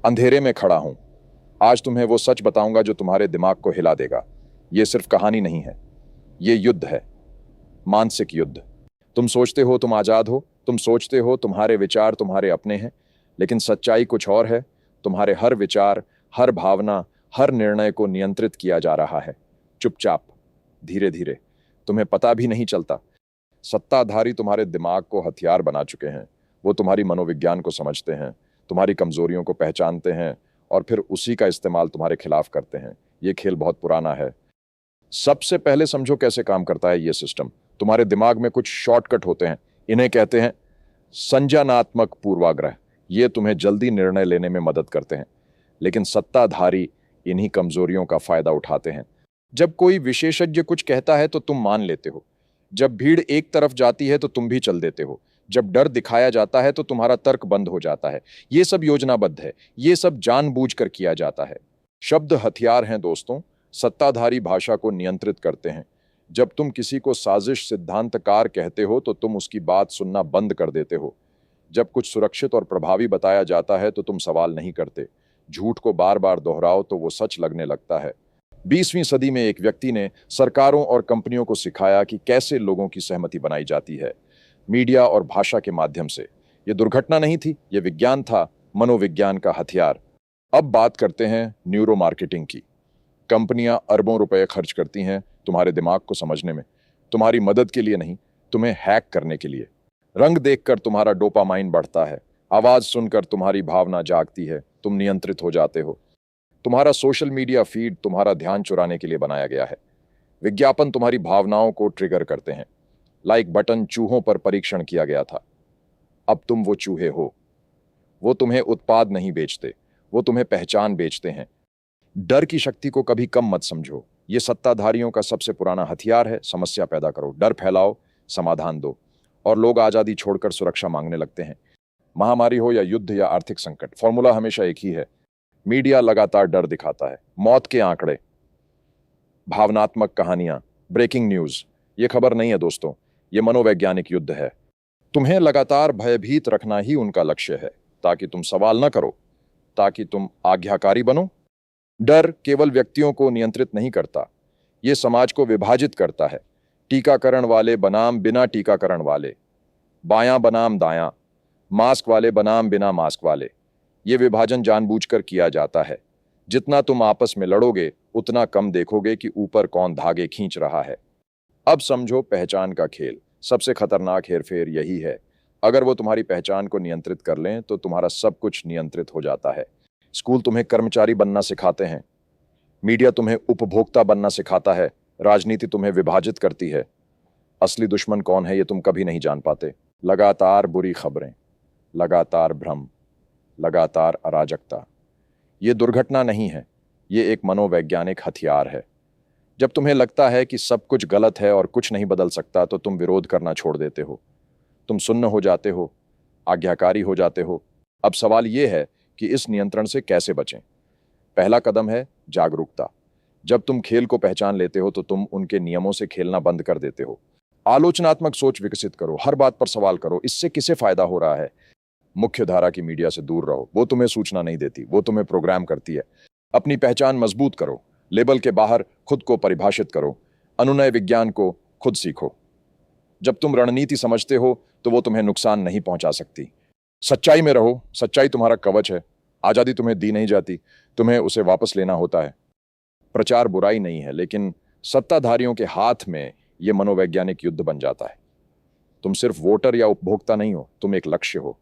अंधेरे में खड़ा हूं। आज तुम्हें वो सच बताऊंगा जो तुम्हारे दिमाग को हिला देगा। ये सिर्फ कहानी नहीं है, ये युद्ध है, मानसिक युद्ध। तुम सोचते हो तुम आजाद हो, तुम सोचते हो तुम्हारे विचार तुम्हारे अपने हैं, लेकिन सच्चाई कुछ और है। तुम्हारे हर विचार, हर भावना, हर निर्णय को नियंत्रित किया जा रहा है, चुपचाप, धीरे धीरे, तुम्हें पता भी नहीं चलता। सत्ताधारी तुम्हारे दिमाग को हथियार बना चुके हैं। वो तुम्हारी मनोविज्ञान को समझते हैं, तुम्हारी कमजोरियों को पहचानते हैं और फिर उसी का इस्तेमाल तुम्हारे खिलाफ करते हैं। ये खेल बहुत पुराना है। सबसे पहले समझो कैसे काम करता है ये सिस्टम। तुम्हारे दिमाग में कुछ शॉर्टकट होते हैं, इन्हें कहते हैं संज्ञानात्मक पूर्वाग्रह। ये तुम्हें जल्दी निर्णय लेने में मदद करते हैं, लेकिन सत्ताधारी इन्हीं कमजोरियों का फायदा उठाते हैं। जब कोई विशेषज्ञ कुछ कहता है तो तुम मान लेते हो। जब भीड़ एक तरफ जाती है तो तुम भी चल देते हो। जब डर दिखाया जाता है तो तुम्हारा तर्क बंद हो जाता है। ये सब योजनाबद्ध है, ये सब जानबूझकर किया जाता है। शब्द हथियार हैं दोस्तों, सत्ताधारी भाषा को नियंत्रित करते हैं। जब तुम किसी को साजिश सिद्धांतकार कहते हो तो तुम उसकी बात सुनना बंद कर देते हो। जब कुछ सुरक्षित और प्रभावी बताया जाता है तो तुम सवाल नहीं करते। झूठ को बार बार दोहराओ तो वो सच लगने लगता है। 20वीं सदी में एक व्यक्ति ने सरकारों और कंपनियों को सिखाया कि कैसे लोगों की सहमति बनाई जाती है, मीडिया और भाषा के माध्यम से। यह दुर्घटना नहीं थी, यह विज्ञान था, मनोविज्ञान का हथियार। अब बात करते हैं न्यूरो मार्केटिंग की। कंपनियां अरबों रुपए खर्च करती हैं तुम्हारे दिमाग को समझने में, तुम्हारी मदद के लिए नहीं, तुम्हें हैक करने के लिए। रंग देखकर तुम्हारा डोपामाइन बढ़ता है, आवाज सुनकर तुम्हारी भावना जागती है, तुम नियंत्रित हो जाते हो। तुम्हारा सोशल मीडिया फीड तुम्हारा ध्यान चुराने के लिए बनाया गया है। विज्ञापन तुम्हारी भावनाओं को ट्रिगर करते हैं। लाइक बटन चूहों पर परीक्षण किया गया था, अब तुम वो चूहे हो। वो तुम्हें उत्पाद नहीं बेचते, वो तुम्हें पहचान बेचते हैं। डर की शक्ति को कभी कम मत समझो, ये सत्ताधारियों का सबसे पुराना हथियार है। समस्या पैदा करो, डर फैलाओ, समाधान दो, और लोग आजादी छोड़कर सुरक्षा मांगने लगते हैं। महामारी हो या युद्ध या आर्थिक संकट, फॉर्मूला हमेशा एक ही है। मीडिया लगातार डर दिखाता है, मौत के आंकड़े, भावनात्मक कहानियां, ब्रेकिंग न्यूज। ये खबर नहीं है दोस्तों, ये मनोवैज्ञानिक युद्ध है। तुम्हें लगातार भयभीत रखना ही उनका लक्ष्य है, ताकि तुम सवाल न करो, ताकि तुम आज्ञाकारी बनो। डर केवल व्यक्तियों को नियंत्रित नहीं करता, ये समाज को विभाजित करता है। टीकाकरण वाले बनाम बिना टीकाकरण वाले, बायां बनाम दायां, मास्क वाले बनाम बिना मास्क वाले। ये विभाजन जानबूझकर किया जाता है। जितना तुम आपस में लड़ोगे उतना कम देखोगे कि ऊपर कौन धागे खींच रहा है। अब समझो पहचान का खेल। सबसे खतरनाक हेरफेर यही है। अगर वो तुम्हारी पहचान को नियंत्रित कर लें तो तुम्हारा सब कुछ नियंत्रित हो जाता है। स्कूल तुम्हें कर्मचारी बनना सिखाते हैं, मीडिया तुम्हें उपभोक्ता बनना सिखाता है, राजनीति तुम्हें विभाजित करती है। असली दुश्मन कौन है ये तुम कभी नहीं जान पाते। लगातार बुरी खबरें, लगातार भ्रम, लगातार अराजकता। ये दुर्घटना नहीं है, ये एक मनोवैज्ञानिक हथियार है। जब तुम्हें लगता है कि सब कुछ गलत है और कुछ नहीं बदल सकता तो तुम विरोध करना छोड़ देते हो। तुम सुन्न हो जाते हो, आज्ञाकारी हो जाते हो। अब सवाल ये है कि इस नियंत्रण से कैसे बचें। पहला कदम है जागरूकता। जब तुम खेल को पहचान लेते हो तो तुम उनके नियमों से खेलना बंद कर देते हो। आलोचनात्मक सोच विकसित करो, हर बात पर सवाल करो, इससे किसे फायदा हो रहा है। मुख्य धारा की मीडिया से दूर रहो, वो तुम्हें सूचना नहीं देती, वो तुम्हें प्रोग्राम करती है। अपनी पहचान मजबूत करो, लेबल के बाहर खुद को परिभाषित करो, अनुनय विज्ञान को खुद सीखो। जब तुम रणनीति समझते हो तो वो तुम्हें नुकसान नहीं पहुंचा सकती। सच्चाई में रहो, सच्चाई तुम्हारा कवच है। आजादी तुम्हें दी नहीं जाती, तुम्हें उसे वापस लेना होता है। प्रचार बुराई नहीं है, लेकिन सत्ताधारियों के हाथ में यह मनोवैज्ञानिक युद्ध बन जाता है। तुम सिर्फ वोटर या उपभोक्ता नहीं हो, तुम एक लक्ष्य हो।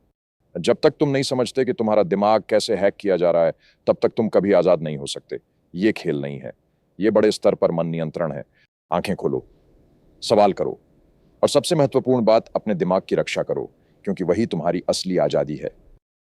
जब तक तुम नहीं समझते कि तुम्हारा दिमाग कैसे हैक किया जा रहा है, तब तक तुम कभी आजाद नहीं हो सकते। ये खेल नहीं है, ये बड़े स्तर पर मन नियंत्रण है। आंखें खोलो, सवाल करो, और सबसे महत्वपूर्ण बात, अपने दिमाग की रक्षा करो, क्योंकि वही तुम्हारी असली आजादी है।